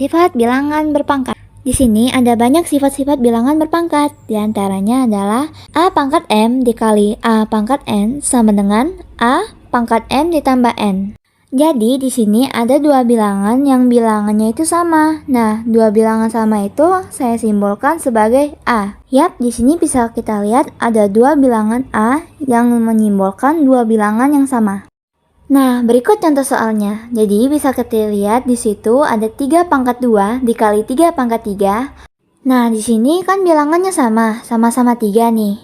Sifat-sifat bilangan berpangkat. Di sini ada banyak sifat-sifat bilangan berpangkat. Di antaranya adalah A pangkat M dikali A pangkat N sama dengan A pangkat M ditambah N. Jadi di sini ada dua bilangan yang bilangannya itu sama. Nah, dua bilangan sama itu saya simbolkan sebagai A. Yap, di sini bisa kita lihat ada dua bilangan A yang menyimbolkan dua bilangan yang sama. Nah, berikut contoh soalnya. Jadi bisa kita lihat di situ ada 3 pangkat 2 dikali 3 pangkat 3. Nah, di sini kan bilangannya sama-sama 3 nih.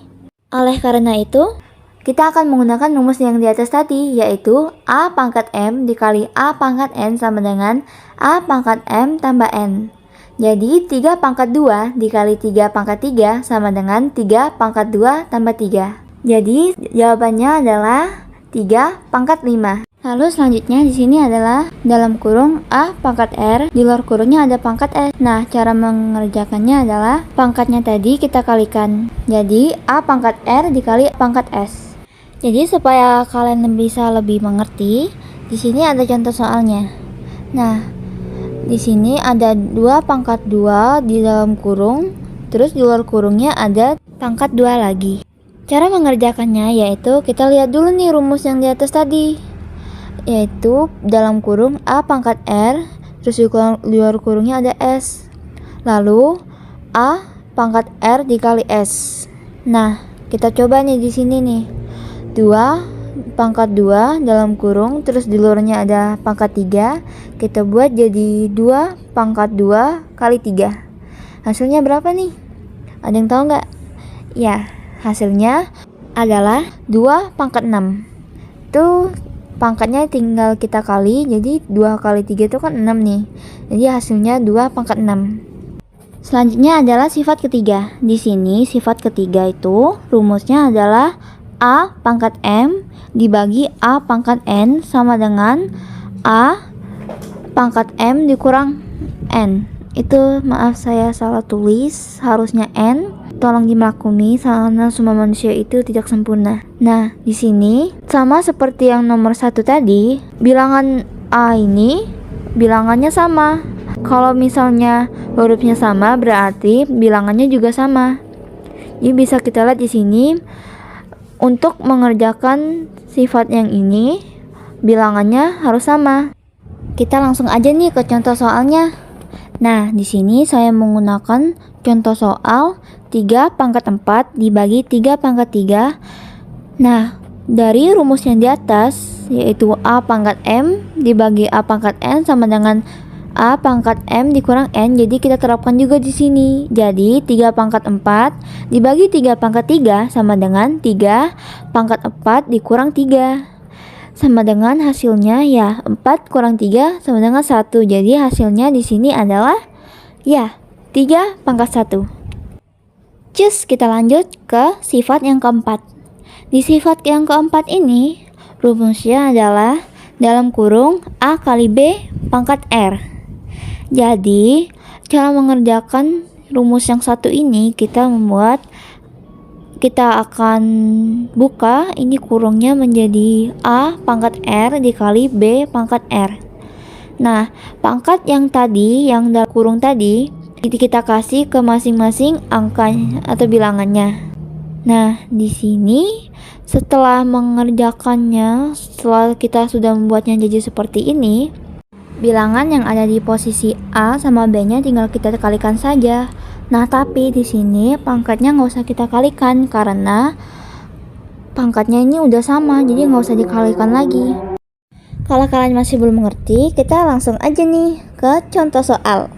Oleh karena itu, kita akan menggunakan rumus yang di atas tadi, yaitu A pangkat M dikali A pangkat N sama dengan A pangkat M tambah N. Jadi 3 pangkat 2 dikali 3 pangkat 3 sama dengan 3 pangkat 2 tambah 3. Jadi jawabannya adalah 3 pangkat 5. Lalu selanjutnya di sini adalah dalam kurung A pangkat R, di luar kurungnya ada pangkat S. Nah, cara mengerjakannya adalah pangkatnya tadi kita kalikan. Jadi A pangkat R dikali pangkat S. Jadi supaya kalian bisa lebih mengerti, di sini ada contoh soalnya. Nah, di sini ada 2 pangkat 2 di dalam kurung, terus di luar kurungnya ada pangkat 2 lagi. Cara mengerjakannya yaitu kita lihat dulu nih rumus yang di atas tadi, yaitu dalam kurung A pangkat R, terus di luar kurungnya ada S. Lalu A pangkat R dikali S. Nah, kita coba nih di sini nih. 2 pangkat 2 dalam kurung, terus di luarnya ada pangkat 3. Kita buat jadi 2 pangkat 2 kali 3. Hasilnya berapa nih? Ada yang tahu nggak? Ya, hasilnya adalah 2 pangkat 6. Tuh pangkatnya tinggal kita kali, jadi 2 kali 3 itu kan 6 nih. Jadi hasilnya 2 pangkat 6. Selanjutnya adalah sifat ketiga. Di sini sifat ketiga itu rumusnya adalah A pangkat M dibagi A pangkat N sama dengan A pangkat M dikurang N. Itu maaf saya salah tulis, harusnya N. Tolong dimaklumi karena semua manusia itu tidak sempurna. Nah, di sini sama seperti yang nomor 1 tadi, bilangan A ini bilangannya sama. Kalau misalnya hurufnya sama, berarti bilangannya juga sama. Jadi bisa kita lihat di sini untuk mengerjakan sifat yang ini, bilangannya harus sama. Kita langsung aja nih ke contoh soalnya. Nah, di sini saya menggunakan contoh soal 3 pangkat 4 dibagi 3 pangkat 3. Nah, dari rumus yang di atas, yaitu A pangkat M dibagi A pangkat N sama dengan A pangkat M dikurang N. Jadi kita terapkan juga di sini. Jadi 3 pangkat 4 dibagi 3 pangkat 3 sama dengan 3 pangkat 4 dikurang 3. Sama dengan hasilnya ya 4 kurang 3 sama dengan 1. Jadi hasilnya di sini adalah ya 3 pangkat 1. Cus, kita lanjut ke sifat yang keempat. Di sifat yang keempat ini rumusnya adalah dalam kurung A kali B pangkat R. Jadi cara mengerjakan rumus yang satu ini kita akan buka ini kurungnya menjadi A pangkat R dikali B pangkat R. Nah, pangkat yang tadi, yang dalam kurung tadi, kita kasih ke masing-masing angka atau bilangannya. Nah, di sini setelah mengerjakannya, setelah kita sudah membuatnya jadi seperti ini, bilangan yang ada di posisi A sama B-nya tinggal kita kalikan saja. Nah, tapi di sini pangkatnya nggak usah kita kalikan karena pangkatnya ini udah sama, jadi nggak usah dikalikan lagi. Kalau kalian masih belum mengerti, kita langsung aja nih ke contoh soal.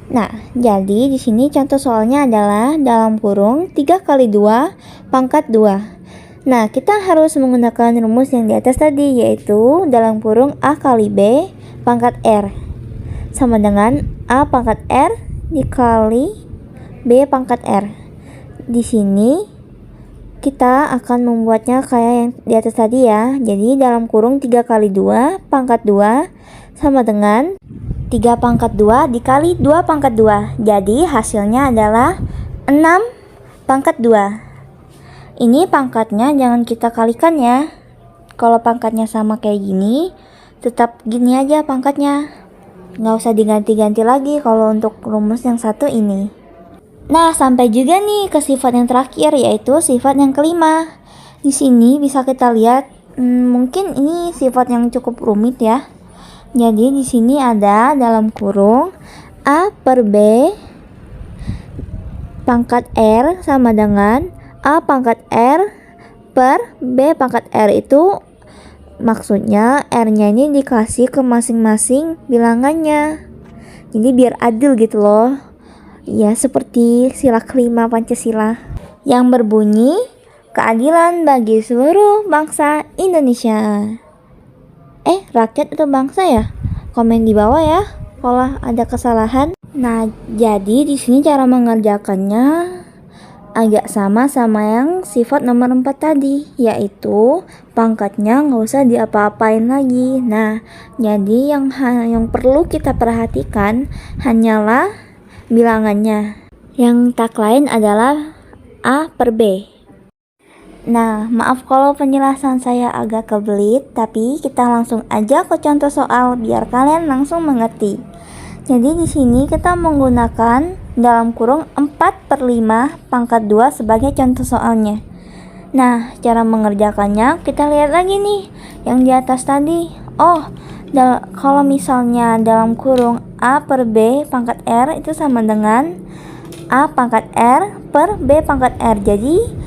Nah, jadi di sini contoh soalnya adalah dalam kurung 3 kali 2 pangkat 2. Nah, kita harus menggunakan rumus yang di atas tadi, yaitu dalam kurung A kali B pangkat R sama dengan A pangkat R dikali B pangkat R. Di sini kita akan membuatnya kayak yang di atas tadi ya. Jadi dalam kurung 3 kali 2 pangkat 2 sama dengan 3 pangkat 2 dikali 2 pangkat 2. Jadi hasilnya adalah 6 pangkat 2. Ini pangkatnya jangan kita kalikan ya. Kalau pangkatnya sama kayak gini, tetap gini aja pangkatnya. Nggak usah diganti-ganti lagi kalau untuk rumus yang satu ini. Nah, sampai juga nih ke sifat yang terakhir, yaitu sifat yang kelima. Di sini bisa kita lihat, mungkin ini sifat yang cukup rumit ya. Jadi di sini ada dalam kurung A per B pangkat R sama dengan A pangkat R per B pangkat R. Itu maksudnya R-nya ini dikasih ke masing-masing bilangannya. Jadi biar adil gitu loh. Ya, seperti sila kelima Pancasila yang berbunyi keadilan bagi seluruh bangsa Indonesia. Rakyat atau bangsa ya? Komen di bawah ya kalau ada kesalahan. Nah, jadi di sini cara mengerjakannya agak sama yang sifat nomor 4 tadi, yaitu pangkatnya nggak usah diapa-apain lagi. Nah, jadi yang perlu kita perhatikan hanyalah bilangannya. Yang tak lain adalah A per B. Nah, maaf kalau penjelasan saya agak kebelit, tapi kita langsung aja ke contoh soal biar kalian langsung mengerti. Jadi di sini kita menggunakan dalam kurung 4 per 5 pangkat 2 sebagai contoh soalnya. Nah, cara mengerjakannya kita lihat lagi nih yang di atas tadi. Kalau misalnya dalam kurung A per B pangkat R itu sama dengan A pangkat R per B pangkat R. Jadi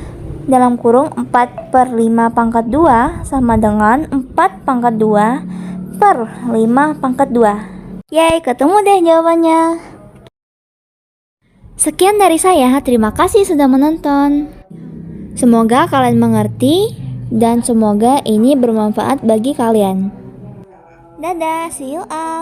dalam kurung 4 per 5 pangkat 2 sama dengan 4 pangkat 2 per 5 pangkat 2. Yeay, ketemu deh jawabannya. Sekian dari saya, terima kasih sudah menonton. Semoga kalian mengerti dan semoga ini bermanfaat bagi kalian. Dadah, see you all.